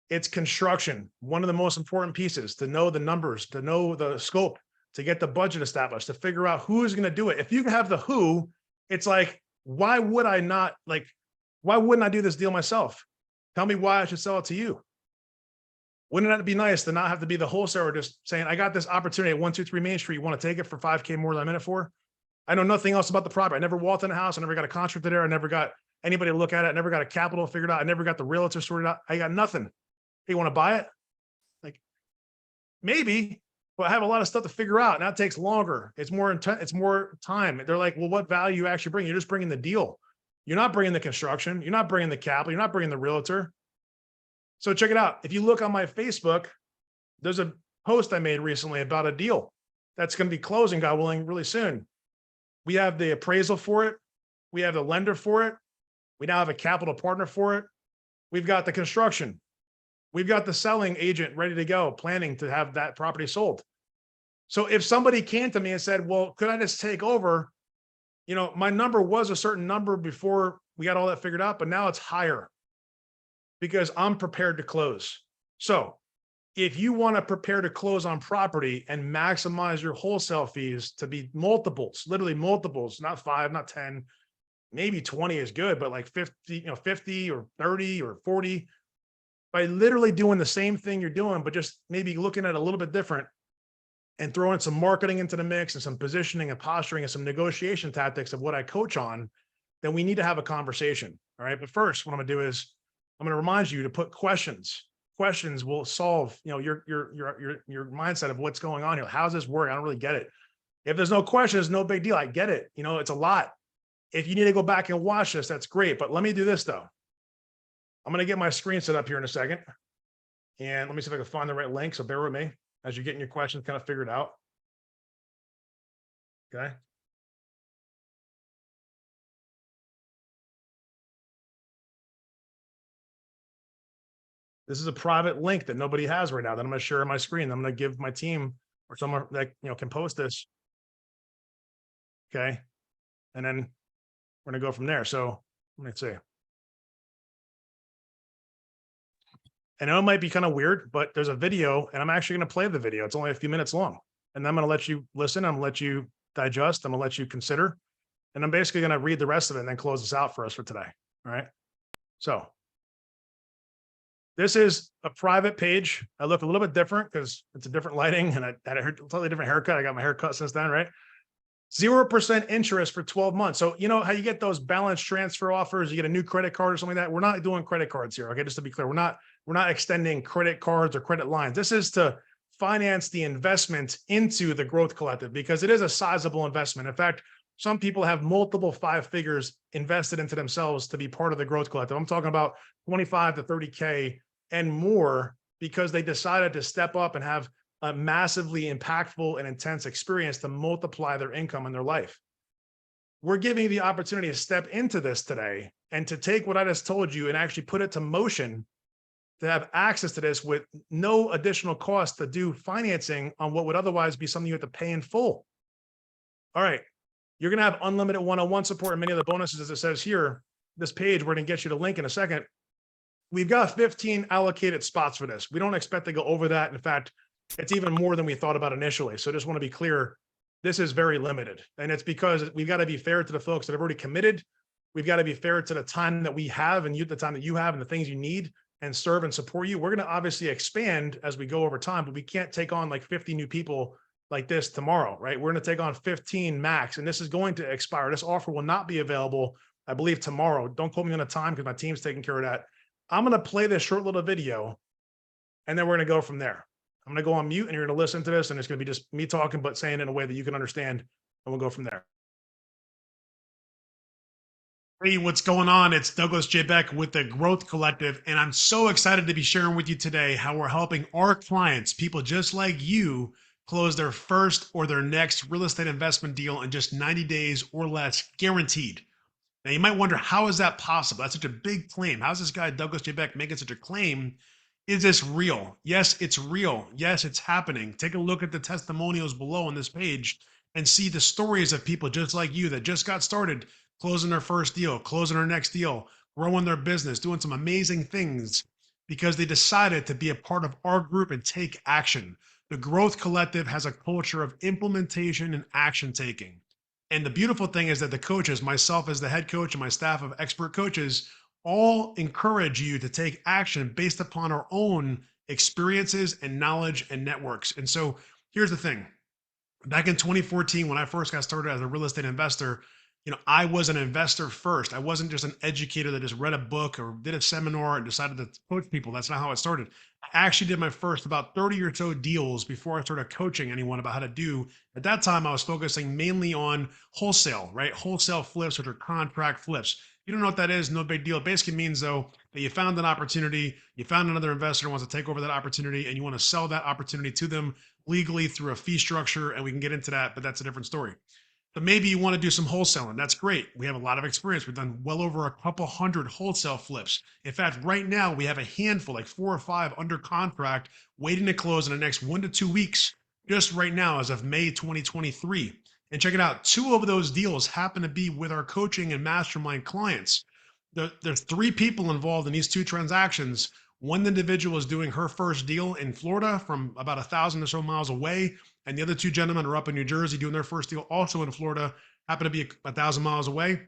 it's construction. One of the most important pieces to know the numbers, to know the scope, to get the budget established, to figure out who is going to do it. If you have the who, it's like, why wouldn't I do this deal myself? Tell me why I should sell it to you. Wouldn't that be nice to not have to be the wholesaler just saying, I got this opportunity at 123 Main Street. You want to take it for $5K more than I'm in it for? I know nothing else about the property. I never walked in a house. I never got a contract there. I never got anybody to look at it. I never got a capital figured out. I never got the realtor sorted out. I got nothing. Hey, you want to buy it? Like, maybe, but I have a lot of stuff to figure out. And that takes longer. It's more intense. It's more time. They're like, well, what value you actually bring? You're just bringing the deal. You're not bringing the construction. You're not bringing the capital. You're not bringing the realtor. So check it out. If you look on my Facebook, there's a post I made recently about a deal that's going to be closing, God willing, really soon. We have the appraisal for it. We have the lender for it. We now have a capital partner for it. We've got the construction. We've got the selling agent ready to go, planning to have that property sold. So if somebody came to me and said, well, could I just take over? You know, my number was a certain number before we got all that figured out, but now it's higher because I'm prepared to close. So if you want to prepare to close on property and maximize your wholesale fees to be multiples, literally multiples, not 5, not 10, maybe 20 is good, but like 50, 50 or 30 or 40, by literally doing the same thing you're doing, but just maybe looking at it a little bit different and throwing some marketing into the mix and some positioning and posturing and some negotiation tactics of what I coach on, then we need to have a conversation. All right. But first, what I'm going to do is I'm going to remind you to put questions. Questions will solve, your mindset of what's going on here. How's this work? I don't really get it. If there's no questions, no big deal. I get it. It's a lot. If you need to go back and watch this, that's great. But let me do this though. I'm going to get my screen set up here in a second. And let me see if I can find the right link. So bear with me as you're getting your questions kind of figured out. Okay. This is a private link that nobody has right now that I'm going to share on my screen. I'm going to give my team or someone that can post this. Okay. And then we're going to go from there. So let me see. And it might be kind of weird, but there's a video and I'm actually going to play the video. It's only a few minutes long. And I'm going to let you listen. I'm going to let you digest. I'm going to let you consider. And I'm basically going to read the rest of it and then close this out for us for today. All right. So this is a private page. I look a little bit different because it's a different lighting and I had a totally different haircut. I got my haircut since then, right? 0% interest for 12 months. So you know how you get those balance transfer offers, you get a new credit card or something like that. We're not doing credit cards here. Okay. Just to be clear, we're not extending credit cards or credit lines. This is to finance the investment into the growth collective because it is a sizable investment. In fact, some people have multiple 5 figures invested into themselves to be part of the growth collective. I'm talking about 25 to 30K and more because they decided to step up and have a massively impactful and intense experience to multiply their income in their life. We're giving you the opportunity to step into this today and to take what I just told you and actually put it to motion to have access to this with no additional cost to do financing on what would otherwise be something you have to pay in full. All right. You're going to have unlimited one-on-one support and many of the bonuses, as it says here, this page, we're going to get you the link in a second. We've got 15 allocated spots for this. We don't expect to go over that. In fact, it's even more than we thought about initially. So just want to be clear, this is very limited. And it's because we've got to be fair to the folks that have already committed. We've got to be fair to the time that we have and the time that you have and the things you need and serve and support you. We're going to obviously expand as we go over time, but we can't take on like 50 new people like this tomorrow, right? We're going to take on 15 max, and this is going to expire. This offer will not be available, I believe, tomorrow. Don't quote me on the time because my team's taking care of that. I'm going to play this short little video, and then we're going to go from there. I'm going to go on mute, and you're going to listen to this, and it's going to be just me talking, but saying it in a way that you can understand, and we'll go from there. Hey, what's going on? It's Douglas J. Beck with the Growth Collective, and I'm so excited to be sharing with you today how we're helping our clients, people just like you, close their first or their next real estate investment deal in just 90 days or less, guaranteed. Now, you might wonder, how is that possible? That's such a big claim. How's this guy, Douglas J. Beck, making such a claim? Is this real? Yes, it's real. Yes, it's happening. Take a look at the testimonials below on this page, and see the stories of people just like you that just got started, closing their first deal, closing their next deal, growing their business, doing some amazing things because they decided to be a part of our group and take action. The Growth Collective has a culture of implementation and action taking. And the beautiful thing is that the coaches, myself as the head coach and my staff of expert coaches, all encourage you to take action based upon our own experiences and knowledge and networks. And so here's the thing. Back in 2014, when I first got started as a real estate investor, I was an investor first. I wasn't just an educator that just read a book or did a seminar and decided to coach people. That's not how it started. I actually did my first about 30 or so deals before I started coaching anyone about how to do. At that time, I was focusing mainly on wholesale, right? Wholesale flips, which are contract flips. You don't know what that is, no big deal. It basically means, though, that you found an opportunity, you found another investor who wants to take over that opportunity, and you want to sell that opportunity to them legally through a fee structure. And we can get into that, but that's a different story. But maybe you want to do some wholesaling. That's great. We have a lot of experience. We've done well over a couple hundred wholesale flips. In fact, right now we have a handful, like 4 or 5 under contract, waiting to close in the next 1 to 2 weeks, just right now as of May 2023. And check it out. 2 of those deals happen to be with our coaching and mastermind clients. There's 3 people involved in these 2 transactions. One individual is doing her first deal in Florida from about 1,000 or so miles away, and the other 2 gentlemen are up in New Jersey doing their first deal also in Florida, happen to be 1,000 miles away.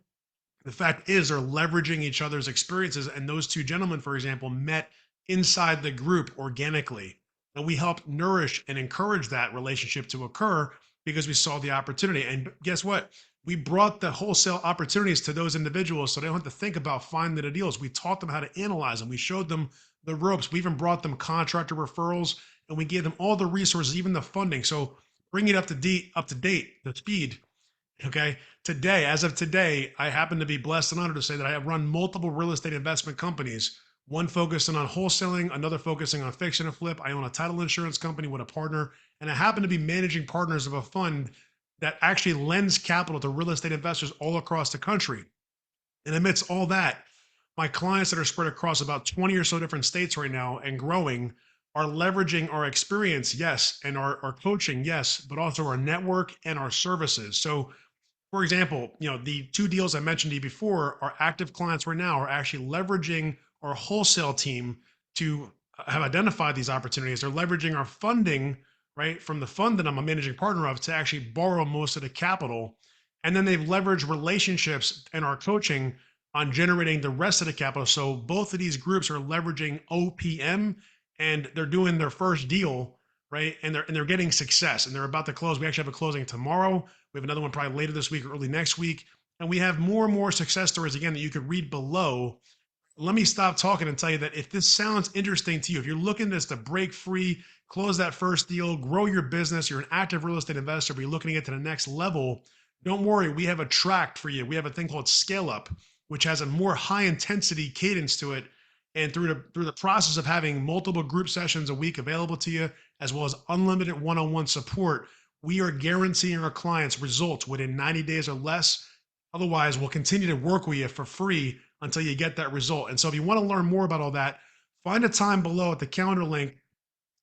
The fact is, they're leveraging each other's experiences, and those 2 gentlemen, for example, met inside the group organically, and we helped nourish and encourage that relationship to occur because we saw the opportunity. And guess what? We brought the wholesale opportunities to those individuals so they don't have to think about finding the deals. We taught them how to analyze them. We showed them the ropes. We even brought them contractor referrals, and we gave them all the resources, even the funding. So bring it up to date, the speed. Okay. Today, as of today, I happen to be blessed and honored to say that I have run multiple real estate investment companies, one focusing on wholesaling, another focusing on fix and flip. I own a title insurance company with a partner, and I happen to be managing partners of a fund that actually lends capital to real estate investors all across the country. And amidst all that, my clients that are spread across about 20 or so different states right now and growing are leveraging our experience, yes, and our coaching, yes, but also our network and our services. So for example, the 2 deals I mentioned to you before, our active clients right now are actually leveraging our wholesale team to have identified these opportunities. They're leveraging our funding, right, from the fund that I'm a managing partner of to actually borrow most of the capital. And then they've leveraged relationships and our coaching on generating the rest of the capital. So both of these groups are leveraging OPM, and they're doing their first deal, right? And they're getting success, and they're about to close. We actually have a closing tomorrow. We have another one probably later this week or early next week. And we have more and more success stories again that you could read below. Let me stop talking and tell you that if this sounds interesting to you, if you're looking just to break free, close that first deal, grow your business, you're an active real estate investor, but you're looking to get to the next level, don't worry. We have a track for you. We have a thing called Scale Up, which has a more high intensity cadence to it. And through the process of having multiple group sessions a week available to you, as well as unlimited one-on-one support, we are guaranteeing our clients results within 90 days or less. Otherwise, we'll continue to work with you for free until you get that result. And so if you want to learn more about all that, find a time below at the calendar link,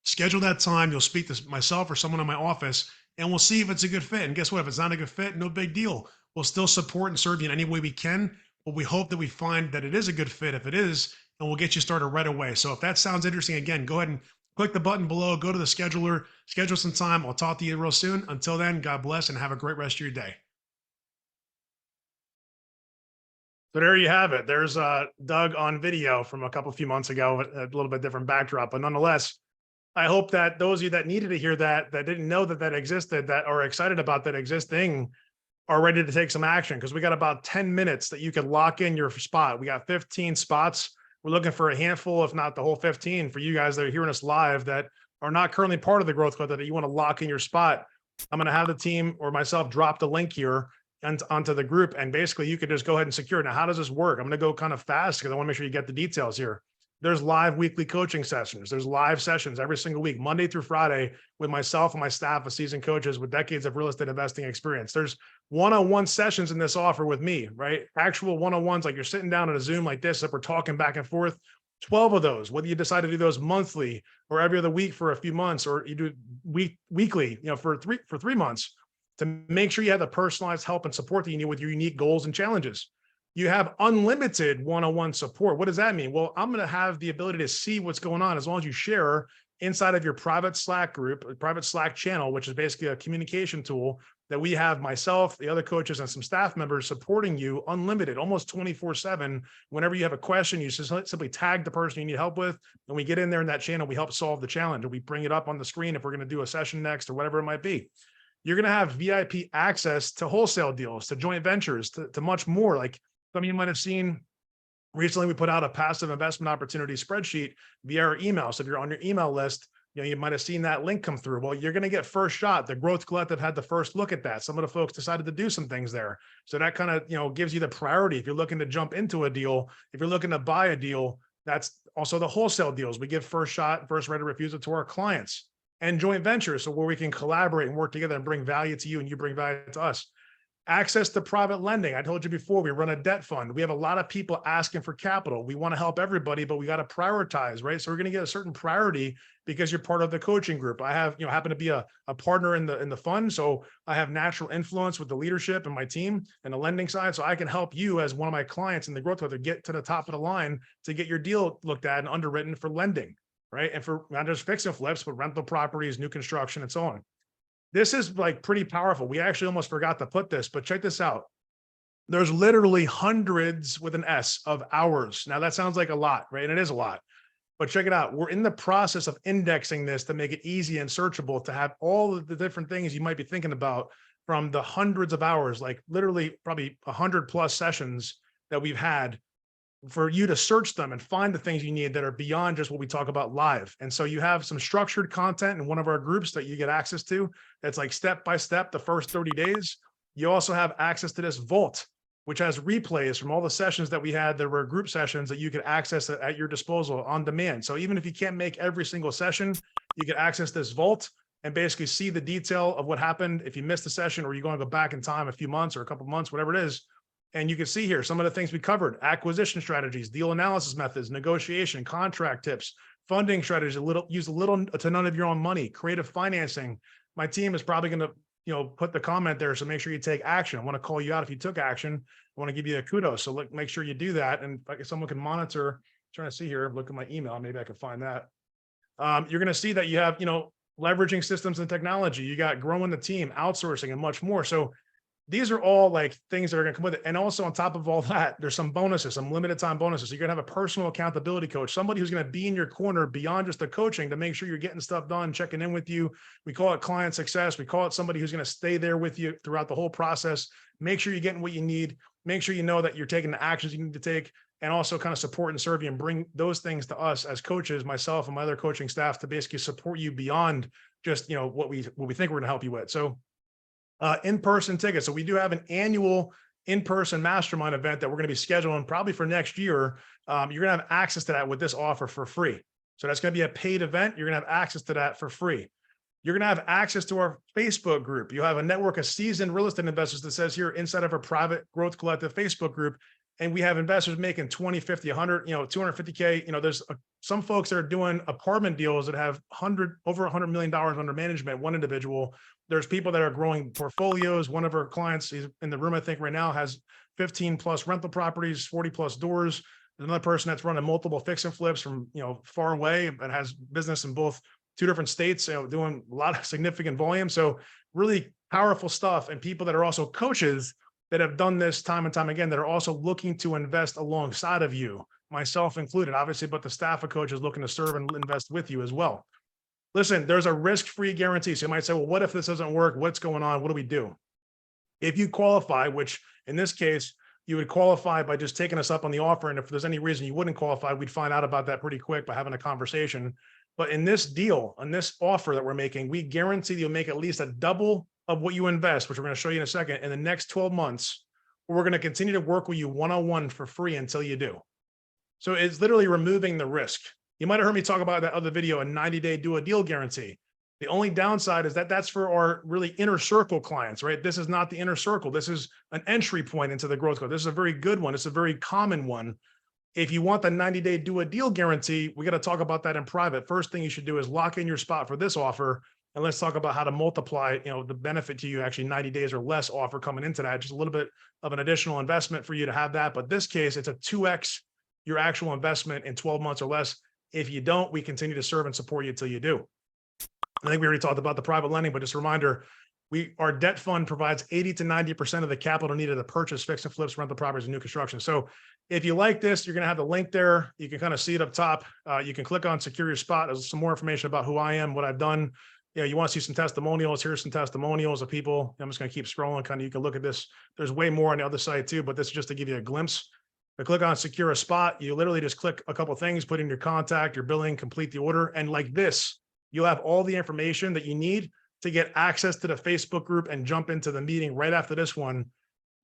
schedule that time. You'll speak to myself or someone in my office, and we'll see if it's a good fit. And guess what? If it's not a good fit, no big deal. We'll still support and serve you in any way we can, but we hope that we find that it is a good fit. If it is, and we'll get you started right away. So if that sounds interesting, again, go ahead and click the button below, go to the scheduler, schedule some time. I'll talk to you real soon. Until then, God bless and have a great rest of your day. So there you have it. There's Doug on video from a few months ago, a little bit different backdrop, but nonetheless, I hope that those of you that needed to hear that, that didn't know that that existed, that are excited about that existing, are ready to take some action, because we got about 10 minutes that you could lock in your spot. We got 15 spots. We're looking for a handful, if not the whole 15, for you guys that are hearing us live that are not currently part of the growth club that you want to lock in your spot. I'm going to have the team or myself drop the link here and onto the group, and basically you could just go ahead and secure it. Now, how does this work? I'm going to go kind of fast because I want to make sure you get the details here. There's live weekly coaching sessions. There's live sessions every single week, Monday through Friday, with myself and my staff of seasoned coaches with decades of real estate investing experience. There's one-on-one sessions in this offer with me, right? Actual one-on-ones, like you're sitting down in a Zoom like this, if we're talking back and forth. 12 of those, whether you decide to do those monthly or every other week for a few months, or you do weekly, for 3 months, to make sure you have the personalized help and support that you need with your unique goals and challenges. You have unlimited one-on-one support. What does that mean? Well, I'm going to have the ability to see what's going on as long as you share inside of your private Slack group, a private Slack channel, which is basically a communication tool that we have myself, the other coaches, and some staff members supporting you unlimited, almost 24/7. Whenever you have a question, you just simply tag the person you need help with. And we get in there in that channel, we help solve the challenge, and we bring it up on the screen if we're going to do a session next or whatever it might be. You're going to have VIP access to wholesale deals, to joint ventures, to much more. Like some of you might have seen recently, we put out a passive investment opportunity spreadsheet via our email. So if you're on your email list, you might have seen that link come through. Well, you're going to get first shot. The Growth Collective had the first look at that. Some of the folks decided to do some things there. So that kind of, gives you the priority. If you're looking to jump into a deal, if you're looking to buy a deal, that's also the wholesale deals. We give first shot, first right of refusal to our clients, and joint ventures. So where we can collaborate and work together and bring value to you and you bring value to us. Access to private lending. I told you before, we run a debt fund. We have a lot of people asking for capital. We want to help everybody, but we got to prioritize, right? So we're going to get a certain priority because you're part of the coaching group. I have, happen to be a partner in the fund. So I have natural influence with the leadership and my team and the lending side. So I can help you as one of my clients in the growth to get to the top of the line to get your deal looked at and underwritten for lending, right? And for not just fix and flips, but rental properties, new construction, and so on. This is like pretty powerful. We actually almost forgot to put this, but check this out. There's literally hundreds with an S of hours. Now that sounds like a lot, right? And it is a lot, but check it out. We're in the process of indexing this to make it easy and searchable, to have all of the different things you might be thinking about, from the hundreds of hours, like literally probably 100+ sessions that we've had, for you to search them and find the things you need that are beyond just what we talk about live. And so you have some structured content in one of our groups that you get access to. That's like step by step, the first 30 days. You also have access to this vault, which has replays from all the sessions that we had. There were group sessions that you could access at your disposal on demand. So even if you can't make every single session, you can access this vault and basically see the detail of what happened. If you missed a session, or you're going to go back in time a few months or a couple months, whatever it is. And you can see here some of the things we covered: acquisition strategies, deal analysis methods, negotiation, contract tips, funding strategies, use a little to none of your own money, creative financing. My team is probably going to, put the comment there. So make sure you take action. I want to call you out if you took action. I want to give you a kudos. So make sure you do that. And if someone can monitor, I'm trying to see here, look at my email, maybe I can find that. You're going to see that you have, leveraging systems and technology. You got growing the team, outsourcing, and much more. So these are all like things that are going to come with it. And also on top of all that, there's some bonuses, some limited time bonuses. So you're going to have a personal accountability coach, somebody who's going to be in your corner beyond just the coaching to make sure you're getting stuff done, checking in with you. We call it client success. We call it somebody who's going to stay there with you throughout the whole process. Make sure you're getting what you need. Make sure you know that you're taking the actions you need to take, and also kind of support and serve you and bring those things to us as coaches, myself and my other coaching staff, to basically support you beyond just, what we think we're going to help you with. So in-person tickets. So we do have an annual in-person mastermind event that we're going to be scheduling probably for next year. You're going to have access to that with this offer for free. So that's going to be a paid event. You're going to have access to that for free. You're going to have access to our Facebook group. You have a network of seasoned real estate investors that says here inside of our private Growth Collective Facebook group. And we have investors making 20, 50, 100, 250K. There's some folks that are doing apartment deals that have over $100 million under management, one individual. There's people that are growing portfolios. One of our clients, he's in the room, I think right now, has 15+ rental properties, 40+ doors. There's another person that's running multiple fix and flips from, far away, but has business in both 2 different states, doing a lot of significant volume. So really powerful stuff. And people that are also coaches that have done this time and time again, that are also looking to invest alongside of you, myself included, obviously, but the staff of coaches looking to serve and invest with you as well. Listen, there's a risk-free guarantee. So you might say, well, what if this doesn't work? What's going on? What do we do? If you qualify, which in this case, you would qualify by just taking us up on the offer. And if there's any reason you wouldn't qualify, we'd find out about that pretty quick by having a conversation. But in this deal, on this offer that we're making, we guarantee you'll make at least a double of what you invest, which we're going to show you in a second, in the next 12 months. We're going to continue to work with you one-on-one for free until you do. So it's literally removing the risk. You might have heard me talk about that other video, a 90-day do a deal guarantee. The only downside is that that's for our really inner circle clients, right? This is not the inner circle. This is an entry point into the growth code. This is a very good one. It's a very common one. If you want the 90-day do a deal guarantee, we got to talk about that in private. First thing you should do is lock in your spot for this offer. And let's talk about how to multiply, the benefit to you, actually 90 days or less offer coming into that, just a little bit of an additional investment for you to have that. But this case, it's a 2X your actual investment in 12 months or less. If you don't, we continue to serve and support you until you do. I think we already talked about the private lending, but just a reminder, our debt fund provides 80 to 90% of the capital needed to purchase, fix and flips, rental properties, and new construction. So if you like this, you're going to have the link there. You can kind of see it up top. You can click on secure your spot. There's some more information about who I am, what I've done. You want to see some testimonials. Here's some testimonials of people. I'm just going to keep scrolling. Kind of, you can look at this. There's way more on the other side too, but this is just to give you a glimpse. But click on secure a spot. You literally just click a couple of things, put in your contact, your billing, complete the order. And like this, you'll have all the information that you need to get access to the Facebook group and jump into the meeting right after this one,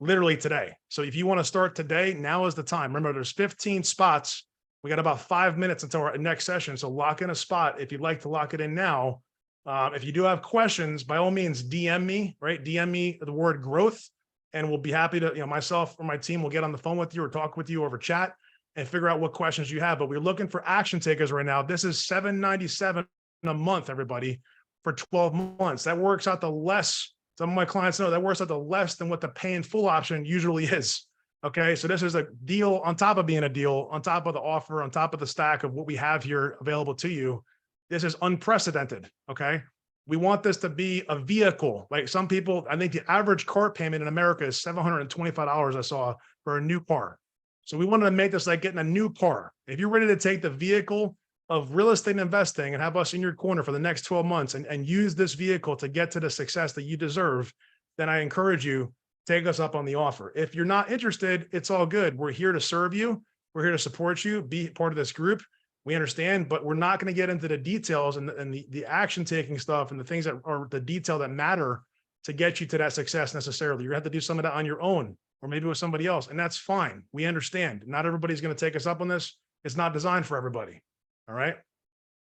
literally today. So if you want to start today, now is the time. Remember, there's 15 spots. We got about 5 minutes until our next session. So lock in a spot if you'd like to lock it in now. If you do have questions, by all means, DM me, right? DM me the word growth, and we'll be happy to, myself or my team will get on the phone with you or talk with you over chat and figure out what questions you have. But we're looking for action takers right now. This is $797 a month, everybody, for 12 months. That works out to less. Some of my clients know that works out to less than what the pay in full option usually is. Okay. So this is a deal on top of being a deal, on top of the offer, on top of the stack of what we have here available to you. This is unprecedented. Okay. We want this to be a vehicle. Like some people, I think the average car payment in America is $725 I saw for a new car. So we wanted to make this like getting a new car. If you're ready to take the vehicle of real estate investing and have us in your corner for the next 12 months and use this vehicle to get to the success that you deserve, then I encourage you, take us up on the offer. If you're not interested, it's all good. We're here to serve you. We're here to support you, be part of this group. We understand, but we're not going to get into the details and the action taking stuff and the things that are the detail that matter to get you to that success necessarily. You're going to have to do some of that on your own or maybe with somebody else. And that's fine. We understand. Not everybody's going to take us up on this. It's not designed for everybody. All right.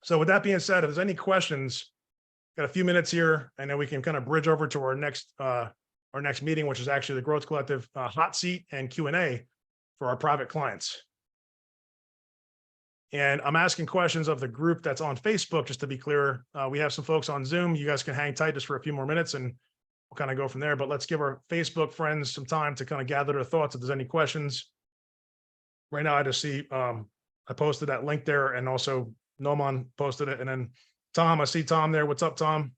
So with that being said, if there's any questions, got a few minutes here, and then we can kind of bridge over to our next meeting, which is actually the Growth Collective hot seat and Q&A for our private clients. And I'm asking questions of the group that's on Facebook, just to be clear. We have some folks on Zoom. You guys can hang tight just for a few more minutes and we'll kind of go from there. But let's give our Facebook friends some time to kind of gather their thoughts if there's any questions. Right now, I just see I posted that link there, and also Noman posted it. And then Tom, I see Tom there. What's up, Tom?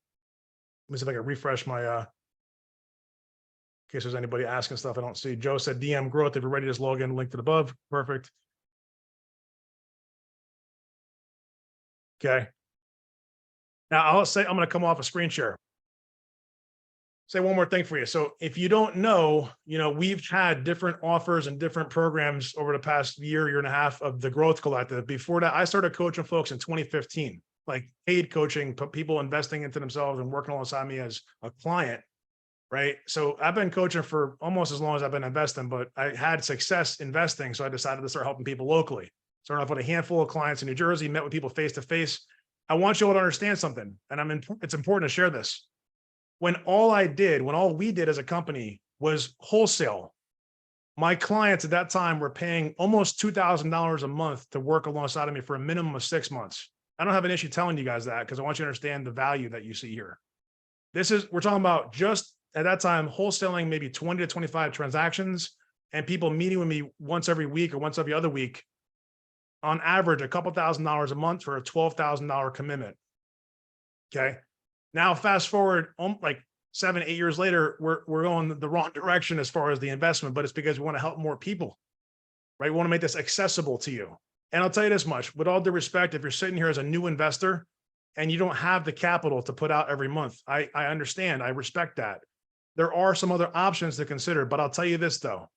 Let me see if I can refresh my, in case there's anybody asking stuff I don't see. Joe said DM growth. If you're ready, just log in, link to the above. Perfect. Okay. Now I'll say, I'm going to come off a screen share. Say one more thing for you. So if you don't know, we've had different offers and different programs over the past year and a half of the Growth Collective. Before that, I started coaching folks in 2015, like paid coaching, people investing into themselves and working alongside me as a client, right? So I've been coaching for almost as long as I've been investing, but I had success investing. So I decided to start helping people locally. Started off with a handful of clients in New Jersey, met with people face-to-face. I want you all to understand something, and it's important to share this. When all we did as a company was wholesale, my clients at that time were paying almost $2,000 a month to work alongside of me for a minimum of 6 months. I don't have an issue telling you guys that because I want you to understand the value that you see here. We're talking about just at that time, wholesaling maybe 20 to 25 transactions and people meeting with me once every week or once every other week, on average, a couple $1,000s a month for a $12,000 commitment. Okay. Now, fast forward like 7, 8 years later, we're going the wrong direction as far as the investment, but it's because we want to help more people, right? We want to make this accessible to you. And I'll tell you this much, with all due respect, if you're sitting here as a new investor and you don't have the capital to put out every month, I understand, I respect that. There are some other options to consider, but I'll tell you this though,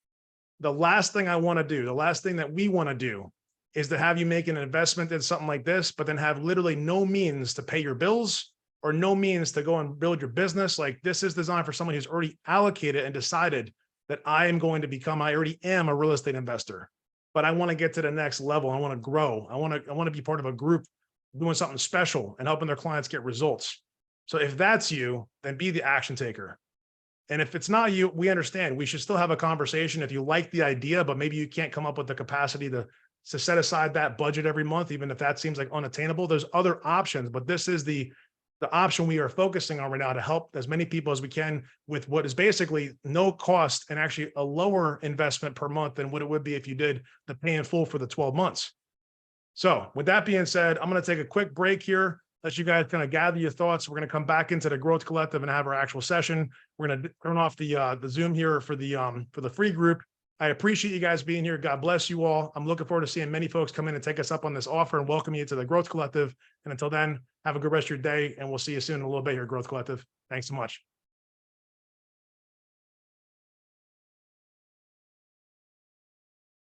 the last thing I want to do, the last thing that we want to do is to have you make an investment in something like this, but then have literally no means to pay your bills or no means to go and build your business. Like this is designed for someone who's already allocated and decided that I already am a real estate investor, but I want to get to the next level. I want to grow. I want to be part of a group doing something special and helping their clients get results. So if that's you, then be the action taker. And if it's not you, we understand. We should still have a conversation if you like the idea, but maybe you can't come up with the capacity to set aside that budget every month, even if that seems like unattainable. There's other options, but this is the the option we are focusing on right now to help as many people as we can with what is basically no cost and actually a lower investment per month than what it would be if you did the pay in full for the 12 months. So with that being said, I'm going to take a quick break here. Let you guys kind of gather your thoughts. We're going to come back into the Growth Collective and have our actual session. We're going to turn off the Zoom here for the free group. I appreciate you guys being here. God bless you all. I'm looking forward to seeing many folks come in and take us up on this offer and welcome you to the Growth Collective. And until then, have a good rest of your day, and we'll see you soon in a little bit here, Growth Collective. Thanks so much.